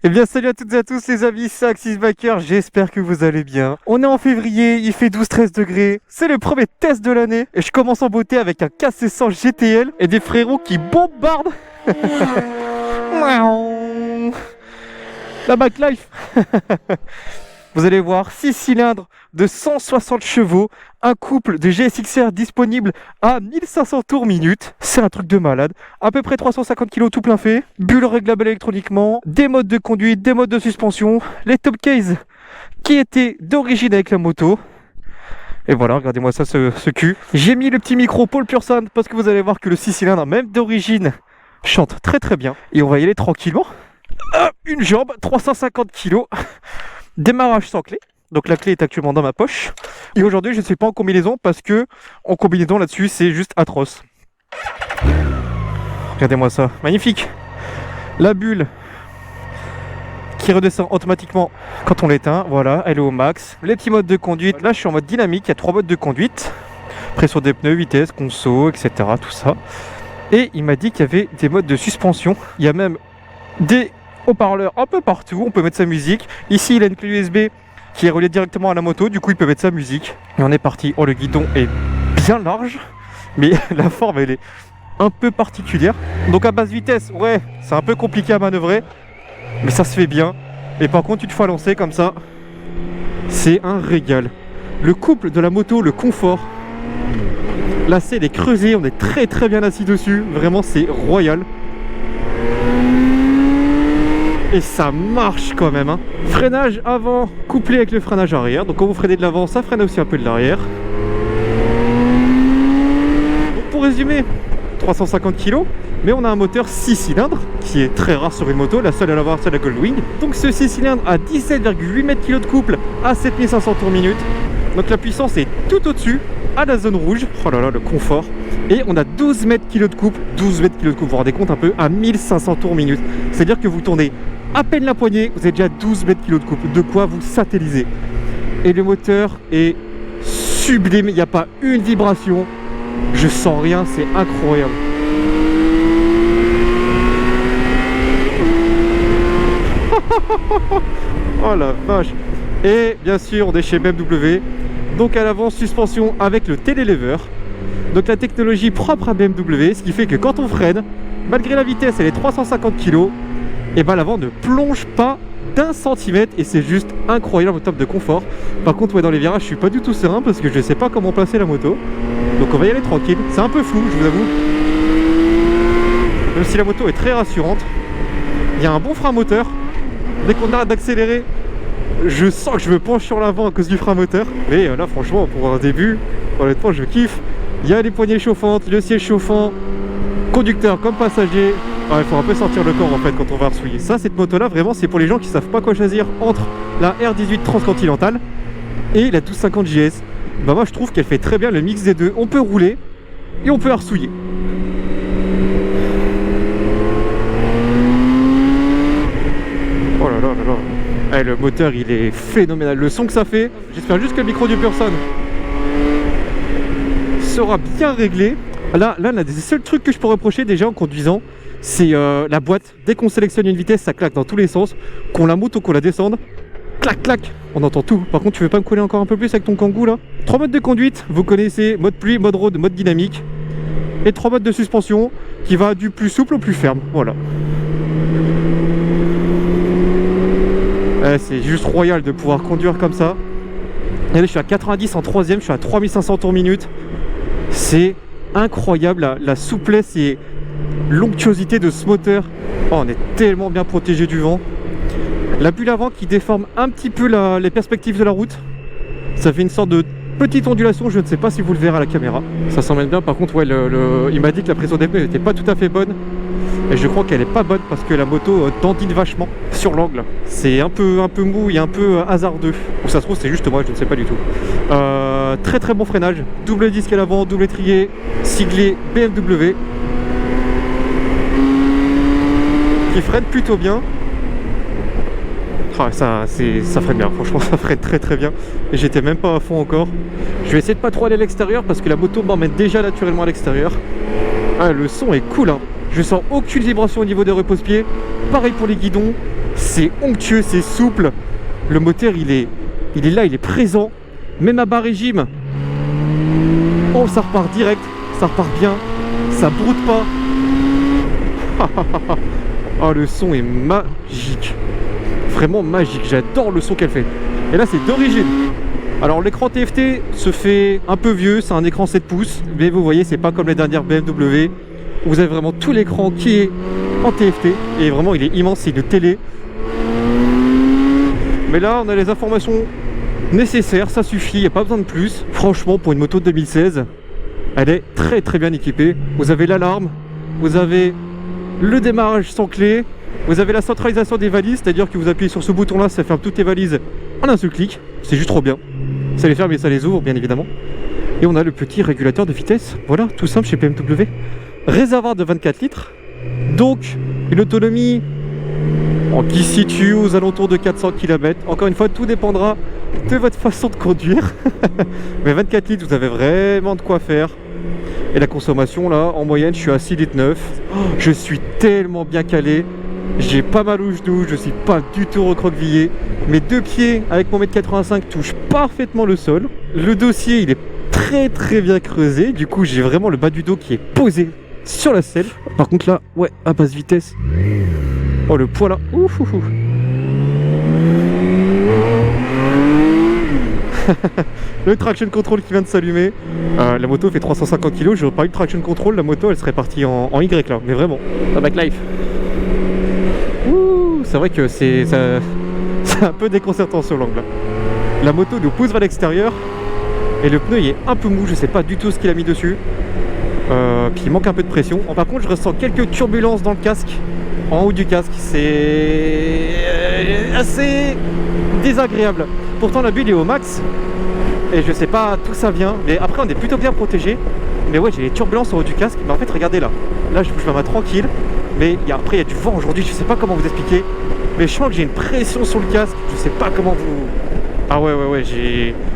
Eh bien salut à toutes et à tous les amis, c'est Axis Biker, j'espère que vous allez bien. On est en février, il fait 12-13 degrés, c'est le premier test de l'année et je commence en beauté avec un KC100 GTL et des frérots qui bombardent la backlife. Vous allez voir, 6 cylindres de 160 chevaux, un couple de GSXR disponible à 1500 tours minute. C'est un truc de malade. À peu près 350 kg tout plein fait. Bulle réglable électroniquement, des modes de conduite, des modes de suspension, les top cases qui étaient d'origine avec la moto. Et voilà, regardez-moi ça, ce cul. J'ai mis le petit micro Paul Pure Sound parce que vous allez voir que le 6 cylindres, même d'origine, chante très très bien. Et on va y aller tranquillement. Une jambe, 350 kg. Démarrage sans clé, donc la clé est actuellement dans ma poche. Et aujourd'hui je ne suis pas en combinaison parce que en combinaison là-dessus c'est juste atroce. Regardez-moi ça, magnifique. La bulle qui redescend automatiquement quand on l'éteint, voilà, elle est au max. Les petits modes de conduite, là je suis en mode dynamique, il y a 3 modes de conduite. Pression des pneus, vitesse, conso, etc. tout ça. Et il m'a dit qu'il y avait des modes de suspension, il y a même des haut-parleur un peu partout, on peut mettre sa musique. Ici il a une clé USB qui est reliée directement à la moto, du coup il peut mettre sa musique. Et on est parti. Oh, le guidon est bien large, mais la forme elle est un peu particulière. Donc à basse vitesse, ouais, c'est un peu compliqué à manœuvrer, mais ça se fait bien. Et par contre une fois lancé comme ça, c'est un régal. Le couple de la moto, le confort, la selle est creusée, on est très très bien assis dessus, vraiment c'est royal. Et ça marche quand même, hein. Freinage avant couplé avec le freinage arrière. Donc quand vous freinez de l'avant, ça freine aussi un peu de l'arrière. Donc pour résumer, 350 kg, mais on a un moteur 6 cylindres qui est très rare sur une moto, la seule à l'avoir c'est la Goldwing. Donc ce 6 cylindres a 17,8 mètres kg de couple à 7500 tours minute. Donc la puissance est tout au-dessus, à la zone rouge. Oh là là, le confort. Et on a 12 mètres kg de couple, 12 mètres kg de couple, vous vous rendez compte un peu, à 1500 tours minute. C'est-à-dire que vous tournez à peine la poignée, vous avez déjà 12 mètres kg de couple, de quoi vous satelliser. Et le moteur est sublime, il n'y a pas une vibration, je sens rien, c'est incroyable. Oh la vache. Et bien sûr on est chez BMW, donc à l'avant suspension avec le télélever. Donc la technologie propre à BMW, ce qui fait que quand on freine, malgré la vitesse elle est 350 kg, et ben l'avant ne plonge pas d'un centimètre et c'est juste incroyable en termes de confort. Par contre ouais, dans les virages je suis pas du tout serein parce que je sais pas comment placer la moto. Donc on va y aller tranquille, c'est un peu flou je vous avoue. Même si la moto est très rassurante. Il y a un bon frein moteur. Dès qu'on arrête d'accélérer, je sens que je me penche sur l'avant à cause du frein moteur. Mais là franchement pour un début, honnêtement je kiffe. Il y a les poignées chauffantes, le siège chauffant, conducteur comme passager. Il faut un peu sortir le corps en fait quand on va ressouiller. Ça, cette moto là vraiment c'est pour les gens qui savent pas quoi choisir entre la R18 Transcontinental et la 1250 JS. Bah moi je trouve qu'elle fait très bien le mix des deux. On peut rouler et on peut arsouiller. Oh là là là là. Le moteur il est phénoménal. Le son que ça fait, j'espère juste que le micro du Pure Sound sera bien réglé. Là, l'un des seuls trucs que je peux reprocher déjà en conduisant, c'est la boîte. Dès qu'on sélectionne une vitesse, ça claque dans tous les sens. Qu'on la monte ou qu'on la descende, clac clac, on entend tout. Par contre, tu veux pas me coller encore un peu plus avec ton Kangoo là? 3 modes de conduite, vous connaissez, mode pluie, mode road, mode dynamique. Et 3 modes de suspension qui va du plus souple au plus ferme, voilà. C'est juste royal de pouvoir conduire comme ça. Et là, je suis à 90 en 3ème, je suis à 3500 tours minute. C'est incroyable la souplesse et l'onctuosité de ce moteur. Oh, on est tellement bien protégé du vent. La bulle avant qui déforme un petit peu les perspectives de la route. Ça fait une sorte de petite ondulation, je ne sais pas si vous le verrez à la caméra. Ça s'emmène bien, par contre ouais, il m'a dit que la pression des pneus n'était pas tout à fait bonne. Et je crois qu'elle est pas bonne parce que la moto dandine vachement sur l'angle. C'est un peu mou et un peu hasardeux. Ou ça se trouve c'est juste moi, je ne sais pas du tout. Très très bon freinage. Double disque à l'avant, double étrier, siglé BMW. Qui freine plutôt bien. Ah, ça freine bien, franchement ça freine très très bien. Et j'étais même pas à fond encore. Je vais essayer de pas trop aller à l'extérieur parce que la moto m'emmène déjà naturellement à l'extérieur. Ah, le son est cool hein. Je sens aucune vibration au niveau des repose-pieds. Pareil pour les guidons. c'est onctueux, c'est souple. Le moteur, il est là, il est présent. Même à bas régime. Oh, ça repart direct, ça repart bien, ça broute pas. Oh, le son est magique. Vraiment magique, j'adore le son qu'elle fait. Et là, c'est d'origine. Alors, l'écran TFT se fait un peu vieux, c'est un écran 7 pouces. Mais vous voyez, c'est pas comme les dernières BMW. Vous avez vraiment tout l'écran qui est en TFT. Et vraiment, il est immense, c'est une télé. Mais là, on a les informations nécessaires, ça suffit, il n'y a pas besoin de plus. Franchement, pour une moto de 2016, elle est très très bien équipée. Vous avez l'alarme, vous avez le démarrage sans clé, vous avez la centralisation des valises, c'est-à-dire que vous appuyez sur ce bouton-là, ça ferme toutes les valises en un seul clic. C'est juste trop bien. Ça les ferme et ça les ouvre, bien évidemment. Et on a le petit régulateur de vitesse. Voilà, tout simple chez BMW. Réservoir de 24 litres. Donc, une autonomie qui se situe aux alentours de 400 km. Encore une fois, tout dépendra de votre façon de conduire. Mais 24 litres, vous avez vraiment de quoi faire. Et la consommation, là, en moyenne, je suis à 6,9 litres. Je suis tellement bien calé. J'ai pas mal aux genoux, je suis pas du tout recroquevillé. Mes deux pieds, avec mon 1m85 m, touchent parfaitement le sol. Le dossier, il est très très bien creusé. Du coup, j'ai vraiment le bas du dos qui est posé sur la selle. Par contre, là, ouais, à basse vitesse. Oh, le poids, là. Ouf, ouf, ouf. Le traction control qui vient de s'allumer. La moto fait 350 kg. J'aurais pas eu de traction control, la moto elle serait partie en Y là. Mais vraiment, la backlife. Ouh, c'est vrai que c'est un peu déconcertant sur l'angle. La moto nous pousse vers l'extérieur. Et le pneu il est un peu mou. Je sais pas du tout ce qu'il a mis dessus. Puis il manque un peu de pression. Par contre, je ressens quelques turbulences dans le casque. En haut du casque. C'est assez désagréable. Pourtant la bulle est au max et je sais pas d'où ça vient, mais après on est plutôt bien protégé. Mais ouais, j'ai les turbulences en haut du casque. Mais en fait, regardez là, je bouge ma main tranquille, mais après il y a du vent aujourd'hui, je sais pas comment vous expliquer, mais je sens que j'ai une pression sur le casque, je sais pas comment vous... Ah ouais,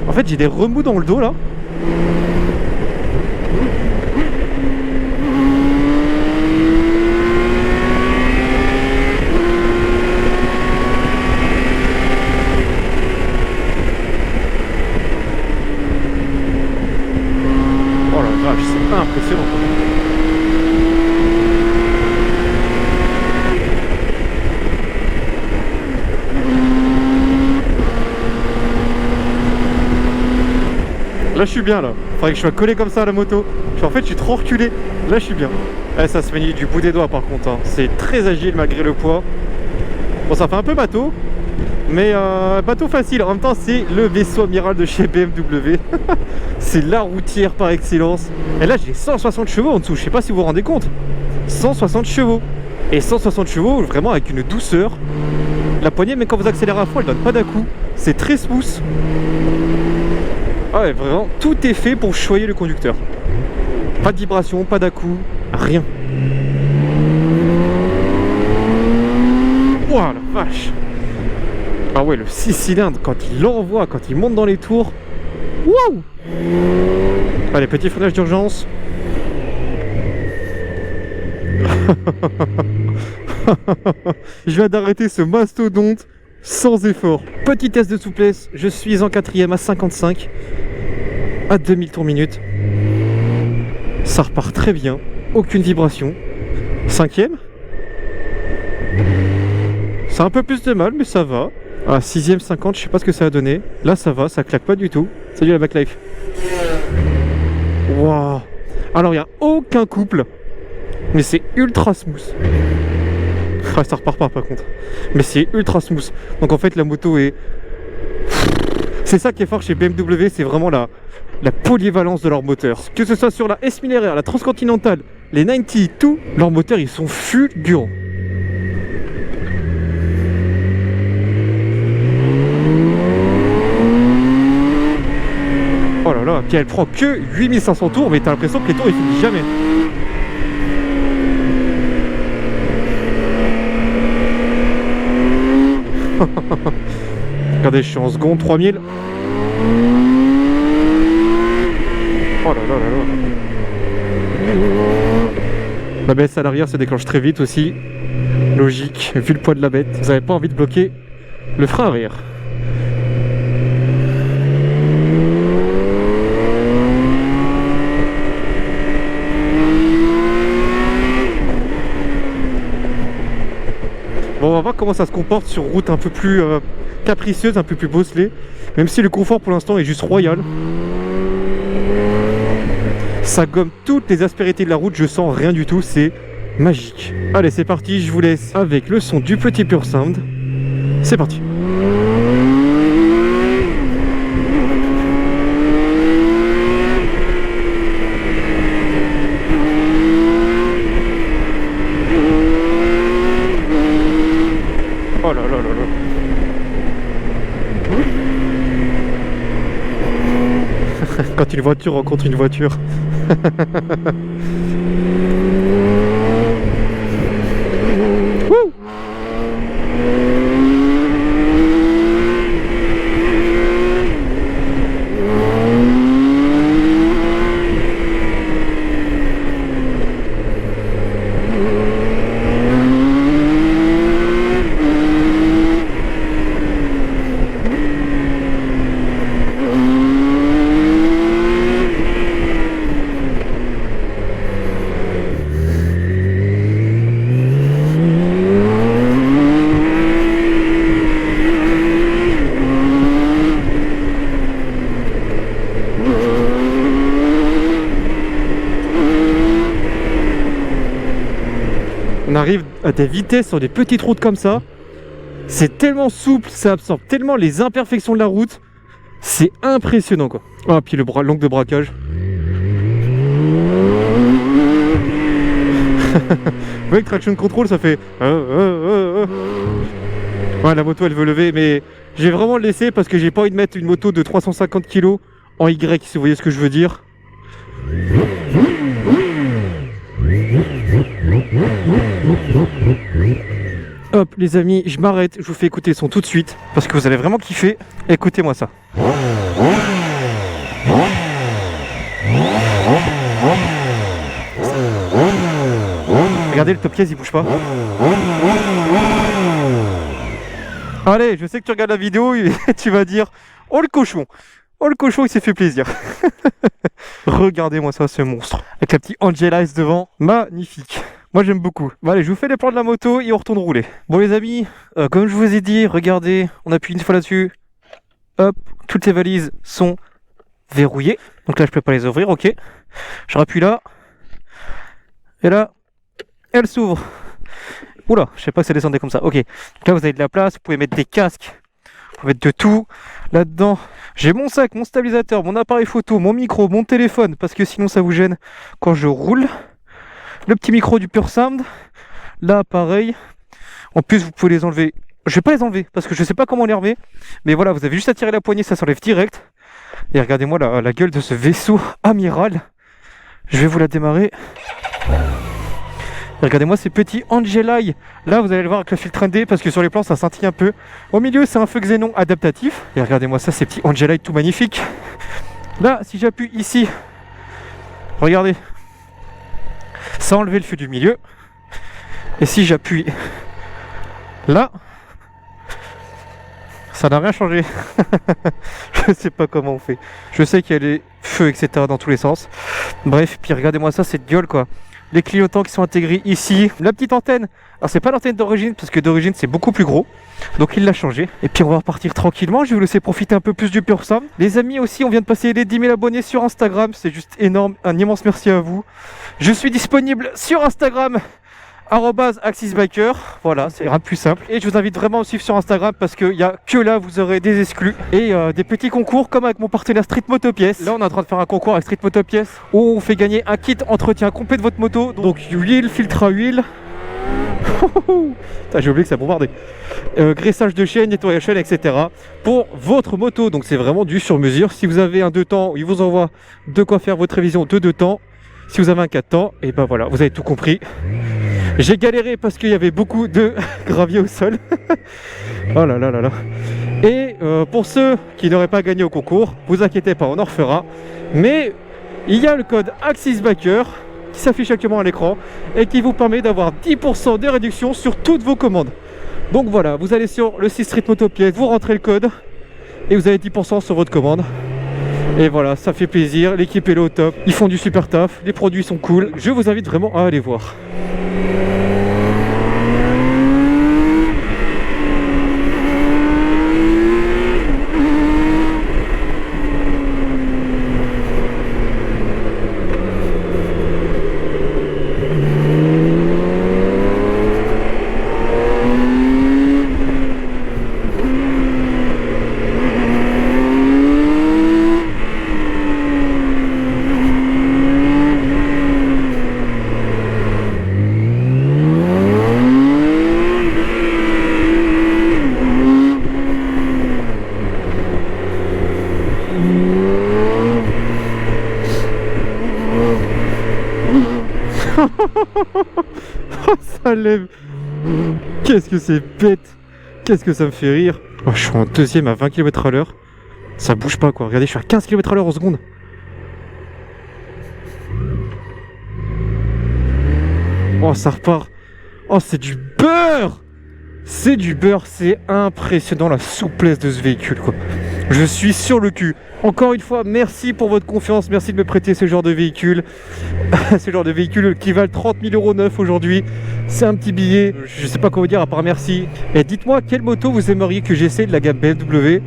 en fait j'ai des remous dans le dos là. C'est impressionnant. Là je suis bien là. Faudrait que je sois collé comme ça à la moto. En fait je suis trop reculé. Là je suis bien. Ça se manie du bout des doigts par contre. C'est très agile malgré le poids. Bon, ça fait un peu bateau. Mais bateau facile. En même temps c'est le vaisseau amiral de chez BMW. C'est la routière par excellence. Et là j'ai 160 chevaux en dessous. Je sais pas si vous vous rendez compte. 160 chevaux. Et 160 chevaux vraiment avec une douceur. La poignée, mais quand vous accélérez à fond, elle donne pas d'un-coup. C'est très smooth. Ah ouais, vraiment, tout est fait pour choyer le conducteur. Pas de vibration, pas d'à-coup, rien. Ouah, la vache. Ah ouais, le 6 cylindres, quand il l'envoie, quand il monte dans les tours. Waouh. Allez, petit freinage d'urgence. Je viens d'arrêter ce mastodonte sans effort. Petit test de souplesse, je suis en 4ème à 55 à 2000 tours minute. Ça repart très bien, aucune vibration. 5ème. C'est un peu plus de mal mais ça va. À 6ème 50, je sais pas ce que ça a donné. Là ça va, ça claque pas du tout. Salut la backlife. Waouh. Alors il n'y a aucun couple, mais c'est ultra smooth. Ah, ça repart pas par contre. Mais c'est ultra smooth. Donc en fait la moto est... C'est ça qui est fort chez BMW, c'est vraiment la polyvalence de leur moteur. Que ce soit sur la S1000 RR, la Transcontinental, les 90, tout, leurs moteurs ils sont fulgurants. Oh là là, puis elle prend que 8500 tours, mais t'as l'impression que les tours ils finissent jamais. Regardez, je suis en seconde, 3000. Oh là là là là. La baisse à l'arrière se déclenche très vite aussi. Logique, vu le poids de la bête, vous n'avez pas envie de bloquer le frein arrière. Bon, on va voir comment ça se comporte sur route un peu plus capricieuse, un peu plus bosselée. Même si le confort pour l'instant est juste royal. Ça gomme toutes les aspérités de la route, je sens rien du tout, c'est magique. Allez, c'est parti, je vous laisse avec le son du petit Pure Sound. C'est parti. Oh là là là là. Quand une voiture rencontre une voiture. On arrive à des vitesses sur des petites routes comme ça. C'est tellement souple, ça absorbe tellement les imperfections de la route. C'est impressionnant quoi. Ah, puis l'angle de braquage. Vous voyez que traction control ça fait... Ouais, la moto elle veut lever, mais j'ai vraiment le laissé parce que j'ai pas envie de mettre une moto de 350 kg en Y, si vous voyez ce que je veux dire. Hop les amis, je m'arrête, je vous fais écouter le son tout de suite parce que vous allez vraiment kiffer. Écoutez-moi ça. Regardez, le top case il bouge pas. Allez, je sais que tu regardes la vidéo et tu vas dire oh le cochon. Oh le cochon il s'est fait plaisir. Regardez-moi ça, ce monstre. Avec la petite Angel Eyes devant, magnifique. Moi j'aime beaucoup. Bon allez, je vous fais les plans de la moto et on retourne rouler. Bon les amis, comme je vous ai dit, regardez, on appuie une fois là-dessus. Hop, toutes les valises sont verrouillées. Donc là je peux pas les ouvrir, ok. Je rappuie là. Et là, elle s'ouvre. Oula, je sais pas que ça descendait comme ça. Ok, donc là vous avez de la place, vous pouvez mettre des casques. Vous pouvez mettre de tout là-dedans. J'ai mon sac, mon stabilisateur, mon appareil photo, mon micro, mon téléphone, parce que sinon ça vous gêne quand je roule. Le petit micro du Pure Sound. Là, pareil. En plus, vous pouvez les enlever. Je vais pas les enlever, parce que je sais pas comment les remettre. Mais voilà, vous avez juste à tirer la poignée, ça s'enlève direct. Et regardez-moi la gueule de ce vaisseau amiral. Je vais vous la démarrer. Et regardez-moi ces petits Angel Eye. Là, vous allez le voir avec le filtre ND, parce que sur les plans, ça scintille un peu. Au milieu, c'est un feu xénon adaptatif. Et regardez-moi ça, ces petits Angel Eye tout magnifiques. Là, si j'appuie ici, regardez, ça a enlevé le feu du milieu. Et si j'appuie là, ça n'a rien changé. Je sais pas comment on fait. Je sais qu'il y a les feux, etc. dans tous les sens. Bref, puis regardez-moi ça, cette gueule quoi. Les clignotants qui sont intégrés ici. La petite antenne. Alors c'est pas l'antenne d'origine, parce que d'origine c'est beaucoup plus gros. Donc il l'a changé. Et puis on va repartir tranquillement. Je vais vous laisser profiter un peu plus du Pure Sound. Les amis aussi, on vient de passer les 10 000 abonnés sur Instagram. C'est juste énorme. Un immense merci à vous. Je suis disponible sur Instagram. @axisbiker, voilà, c'est rien de plus simple. Et je vous invite vraiment à me suivre sur Instagram parce qu'il n'y a que là vous aurez des exclus et des petits concours comme avec mon partenaire Street Motopièces. Là on est en train de faire un concours avec Street Motopièces où on fait gagner un kit entretien complet de votre moto. Donc huile, filtre à huile. J'ai oublié que ça bombardait. Graissage de chaîne, nettoyage chaîne, etc. pour votre moto. Donc c'est vraiment du sur mesure. Si vous avez un 2 temps, il vous envoie de quoi faire votre révision de 2 temps. Si vous avez un 4 temps, et ben voilà, vous avez tout compris. J'ai galéré parce qu'il y avait beaucoup de gravier au sol. Oh là là là là. Et pour ceux qui n'auraient pas gagné au concours, vous inquiétez pas, on en refera. Mais il y a le code AXISBIKER qui s'affiche actuellement à l'écran et qui vous permet d'avoir 10% de réduction sur toutes vos commandes. Donc voilà, vous allez sur le site Street Motopièce, vous rentrez le code et vous avez 10% sur votre commande. Et voilà, ça fait plaisir, l'équipe est là au top, ils font du super taf, les produits sont cool. Je vous invite vraiment à aller voir. Ça lève. Qu'est-ce que c'est bête. Qu'est-ce que ça me fait rire. Oh, je suis en deuxième à 20 km/h. Ça bouge pas quoi. Regardez, je suis à 15 km/h en seconde. Oh, ça repart. Oh, c'est du beurre. C'est du beurre. C'est impressionnant la souplesse de ce véhicule quoi. Je suis sur le cul. Encore une fois, merci pour votre confiance. Merci de me prêter ce genre de véhicule. Ce genre de véhicule qui valent 30 000 € neuf aujourd'hui. C'est un petit billet. Je sais pas quoi vous dire à part merci. Et dites-moi, quelle moto vous aimeriez que j'essaie de la gamme BMW?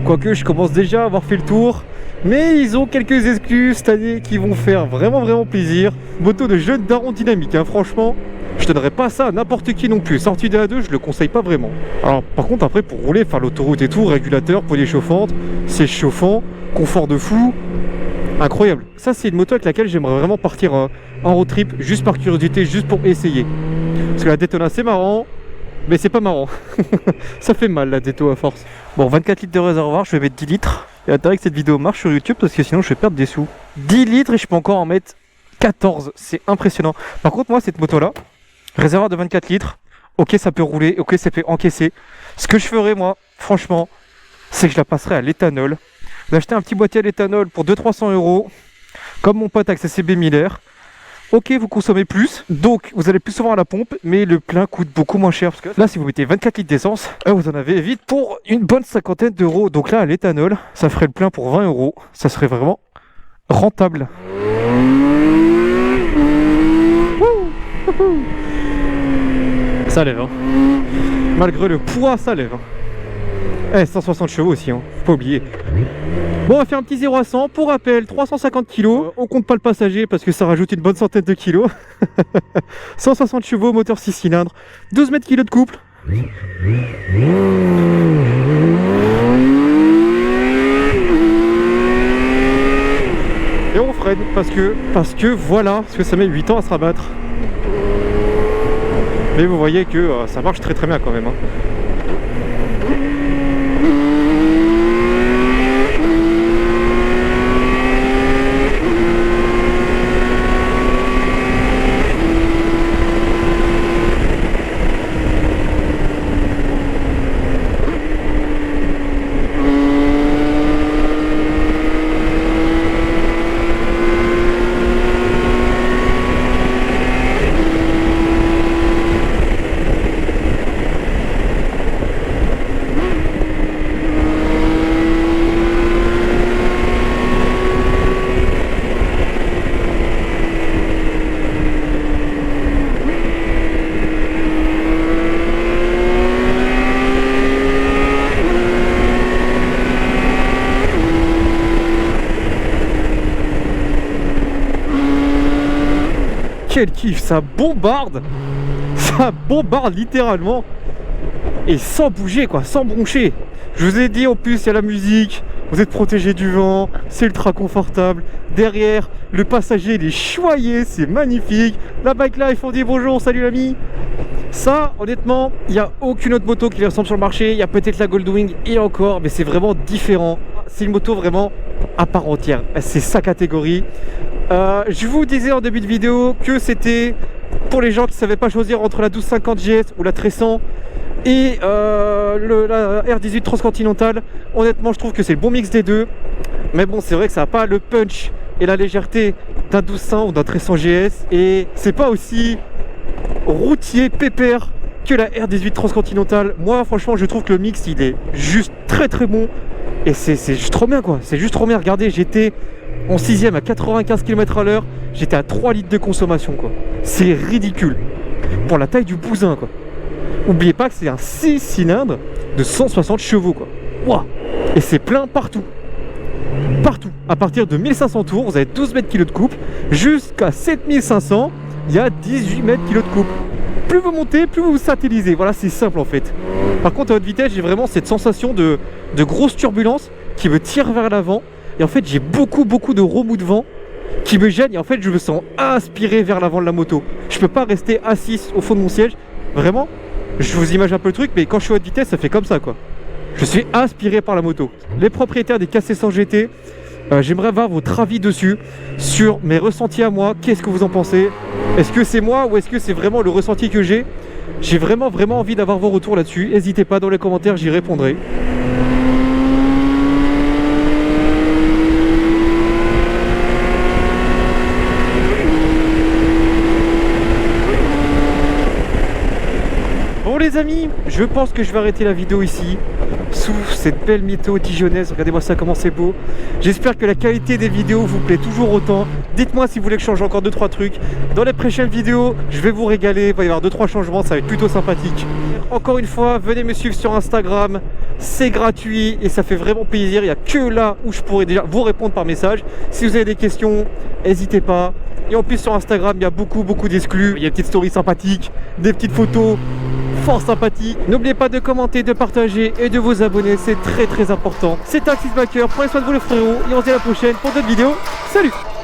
Quoique je commence déjà à avoir fait le tour. Mais ils ont quelques exclus cette année qui vont faire vraiment plaisir. Moto de jeune daron dynamique, hein, franchement. Je donnerais pas ça à n'importe qui non plus. Sortie de A2, je le conseille pas vraiment. Alors par contre après pour rouler, faire l'autoroute et tout, régulateur, poignée chauffante, siège chauffant, confort de fou. Incroyable. Ça c'est une moto avec laquelle j'aimerais vraiment partir en road trip, juste par curiosité, juste pour essayer. Parce que la Daytona c'est marrant, mais c'est pas marrant. Ça fait mal la Daytona à force. Bon, 24 litres de réservoir, je vais mettre 10 litres. Il y a intérêt que cette vidéo marche sur YouTube parce que sinon je vais perdre des sous. 10 litres et je peux encore en mettre 14, c'est impressionnant. Par contre moi cette moto là, réservoir de 24 litres, ok ça peut rouler, ok ça peut encaisser. Ce que je ferais moi, franchement, c'est que je la passerais à l'éthanol. Vous achetez un petit boîtier à l'éthanol pour 200-300 €, comme mon pote AccessCB Miller. Ok, vous consommez plus, donc vous allez plus souvent à la pompe, mais le plein coûte beaucoup moins cher. Parce que là, si vous mettez 24 litres d'essence, vous en avez vite pour une bonne cinquantaine d'euros. Donc là, à l'éthanol, ça ferait le plein pour 20 €. Ça serait vraiment rentable. Ça lève, hein. Malgré le poids, ça lève. Hein. 160 chevaux aussi, hein. Faut pas oublier. Bon, on va faire un petit 0 à 100. Pour rappel, 350 kg. On compte pas le passager parce que ça rajoute une bonne centaine de kilos. 160 chevaux, moteur 6 cylindres, 12 mètres kg de couple. Et on freine parce que voilà, parce que ça met 8 ans à se rabattre. Mais vous voyez que ça marche très bien quand même. Hein. Quel kiff, ça bombarde littéralement et sans bouger quoi, sans broncher. Je vous ai dit en plus il y a la musique, vous êtes protégé du vent, c'est ultra confortable. Derrière, le passager il est choyé, c'est magnifique. La bike life, on dit bonjour, salut l'ami. Ça, honnêtement, il n'y a aucune autre moto qui lui ressemble sur le marché. Il y a peut-être la Goldwing et encore, mais c'est vraiment différent. C'est une moto vraiment à part entière. C'est sa catégorie. Je vous disais en début de vidéo que c'était pour les gens qui ne savaient pas choisir entre la 1250 GS ou la Trescent et la R18 Transcontinental. Honnêtement, je trouve que c'est le bon mix des deux. Mais bon, c'est vrai que ça n'a pas le punch et la légèreté d'un 1200 ou d'un 1300 GS, et c'est pas aussi routier pépère que la R18 Transcontinental. Moi franchement je trouve que le mix il est juste très très bon, et c'est juste trop bien quoi, c'est juste trop bien. Regardez, j'étais en 6ème à 95 km à l'heure, j'étais à 3 litres de consommation quoi, c'est ridicule pour la taille du bousin quoi. Oubliez pas que c'est un 6 cylindres de 160 chevaux quoi. Wow. Et c'est plein partout. Partout. À partir de 1500 tours, vous avez 12 mètres kg de coupe. Jusqu'à 7500, il y a 18 mètres kg de coupe. Plus vous montez, plus vous vous satellisez. Voilà, c'est simple en fait. Par contre, à haute vitesse, j'ai vraiment cette sensation de grosse turbulence qui me tire vers l'avant. Et en fait, j'ai beaucoup de remous de vent qui me gênent. Et en fait, je me sens inspiré vers l'avant de la moto. Je peux pas rester assis au fond de mon siège. Vraiment, je vous imagine un peu le truc, mais quand je suis à haute vitesse, ça fait comme ça quoi. Je suis inspiré par la moto. Les propriétaires des KC100 GT, j'aimerais avoir votre avis dessus, sur mes ressentis à moi. Qu'est-ce que vous en pensez? Est-ce que c'est moi ou est-ce que c'est vraiment le ressenti que j'ai? J'ai vraiment envie d'avoir vos retours là-dessus. N'hésitez pas dans les commentaires, j'y répondrai. Bon les amis, je pense que je vais arrêter la vidéo ici, sous cette belle météo dijonnaise. Regardez-moi ça, comment c'est beau. J'espère que la qualité des vidéos vous plaît toujours autant. Dites-moi si vous voulez que je change encore 2-3 trucs. Dans les prochaines vidéos, je vais vous régaler. Il va y avoir 2-3 changements, ça va être plutôt sympathique. Encore une fois, venez me suivre sur Instagram. C'est gratuit et ça fait vraiment plaisir. Il n'y a que là où je pourrais déjà vous répondre par message. Si vous avez des questions, n'hésitez pas. Et en plus sur Instagram, il y a beaucoup d'exclus. Il y a des petites stories sympathiques, des petites photos fort sympathiques. N'oubliez pas de commenter, de partager et de vous abonner, c'est très important. C'est Taxis Backer, prenez soin de vous les frérots et on se dit à la prochaine pour d'autres vidéos. Salut!